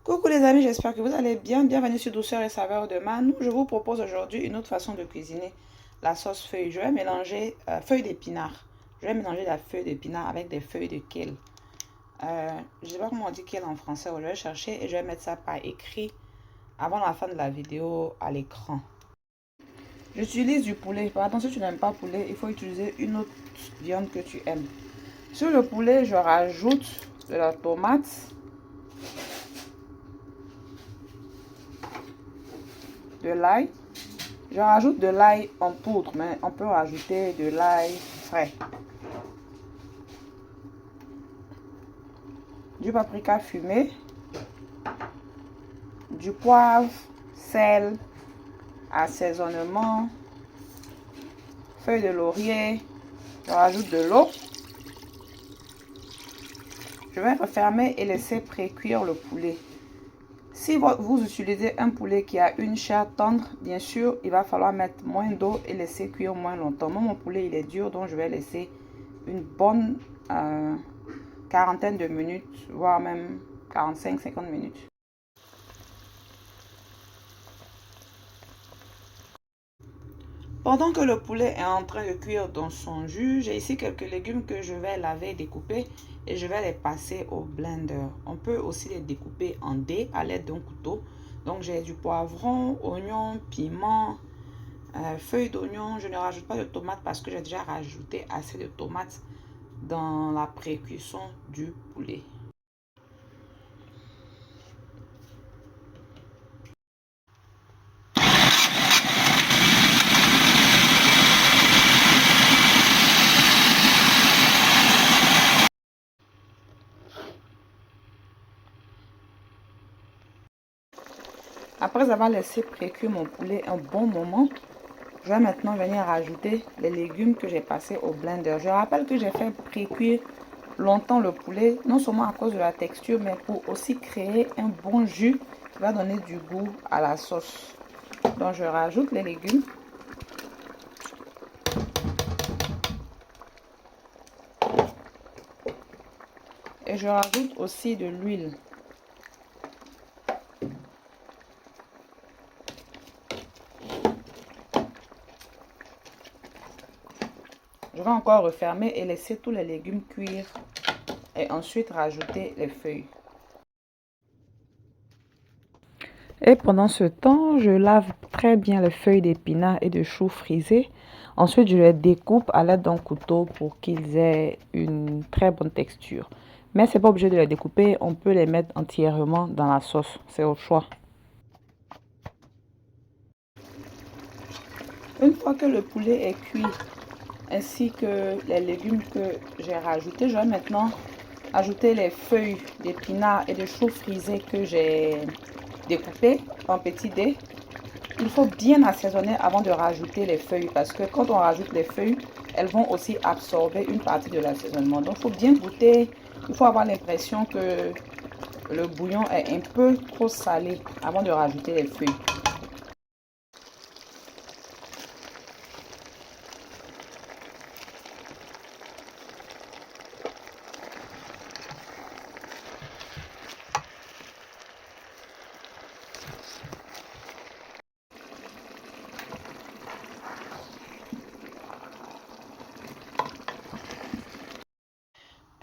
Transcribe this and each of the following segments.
Coucou les amis, j'espère que vous allez bien. Bienvenue sur Douceur et Saveurs de Manu. Je vous propose aujourd'hui une autre façon de cuisiner la sauce feuille. Je vais mélanger feuilles d'épinards. Je vais mélanger la feuille d'épinard avec des feuilles de kale. Je ne sais pas comment on dit kale en français. Je vais chercher et je vais mettre ça par écrit avant la fin de la vidéo à l'écran. J'utilise du poulet. Par exemple, si tu n'aimes pas poulet, il faut utiliser une autre viande que tu aimes. Sur le poulet, je rajoute de la tomate, de l'ail. Je rajoute de l'ail en poudre, mais on peut rajouter de l'ail frais. Du paprika fumé, du poivre, sel, assaisonnement, feuilles de laurier. Je rajoute de l'eau. Je vais refermer et laisser pré-cuire le poulet. Si vous utilisez un poulet qui a une chair tendre, bien sûr, il va falloir mettre moins d'eau et laisser cuire moins longtemps. Moi, mon poulet, il est dur, donc je vais laisser une bonne quarantaine de minutes, voire même 45-50 minutes. Pendant que le poulet est en train de cuire dans son jus, j'ai ici quelques légumes que je vais laver et découper et je vais les passer au blender. On peut aussi les découper en dés à l'aide d'un couteau. Donc j'ai du poivron, oignon, piment, feuilles d'oignon. Je ne rajoute pas de tomates parce que j'ai déjà rajouté assez de tomates dans la pré-cuisson du poulet. Après avoir laissé pré-cuire mon poulet un bon moment, je vais maintenant venir rajouter les légumes que j'ai passés au blender. Je rappelle que j'ai fait pré-cuire longtemps le poulet, non seulement à cause de la texture, mais pour aussi créer un bon jus qui va donner du goût à la sauce. Donc je rajoute les légumes. Et je rajoute aussi de l'huile. Je vais encore refermer et laisser tous les légumes cuire. Et ensuite rajouter les feuilles. Et pendant ce temps, je lave très bien les feuilles d'épinards et de choux frisés. Ensuite, je les découpe à l'aide d'un couteau pour qu'ils aient une très bonne texture. Mais ce n'est pas obligé de les découper, on peut les mettre entièrement dans la sauce, c'est au choix. Une fois que le poulet est cuit, ainsi que les légumes que j'ai rajoutés, je vais maintenant ajouter les feuilles d'épinards et de choux frisés que j'ai découpés en petits dés. Il faut bien assaisonner avant de rajouter les feuilles parce que quand on rajoute les feuilles, elles vont aussi absorber une partie de l'assaisonnement. Donc, il faut bien goûter. Il faut avoir l'impression que le bouillon est un peu trop salé avant de rajouter les feuilles.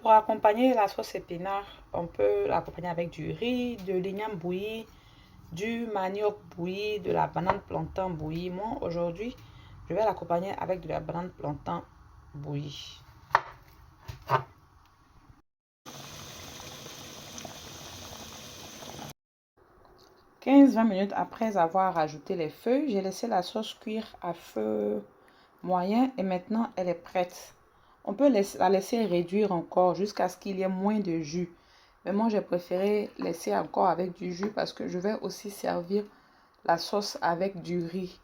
Pour accompagner la sauce épinard, on peut l'accompagner avec du riz, de l'igname bouilli, du manioc bouilli, de la banane plantain bouillie. Moi, aujourd'hui, je vais l'accompagner avec de la banane plantain bouillie. 15-20 minutes après avoir rajouté les feuilles, j'ai laissé la sauce cuire à feu moyen et maintenant elle est prête. On peut la laisser réduire encore jusqu'à ce qu'il y ait moins de jus. Mais moi, j'ai préféré laisser encore avec du jus parce que je vais aussi servir la sauce avec du riz.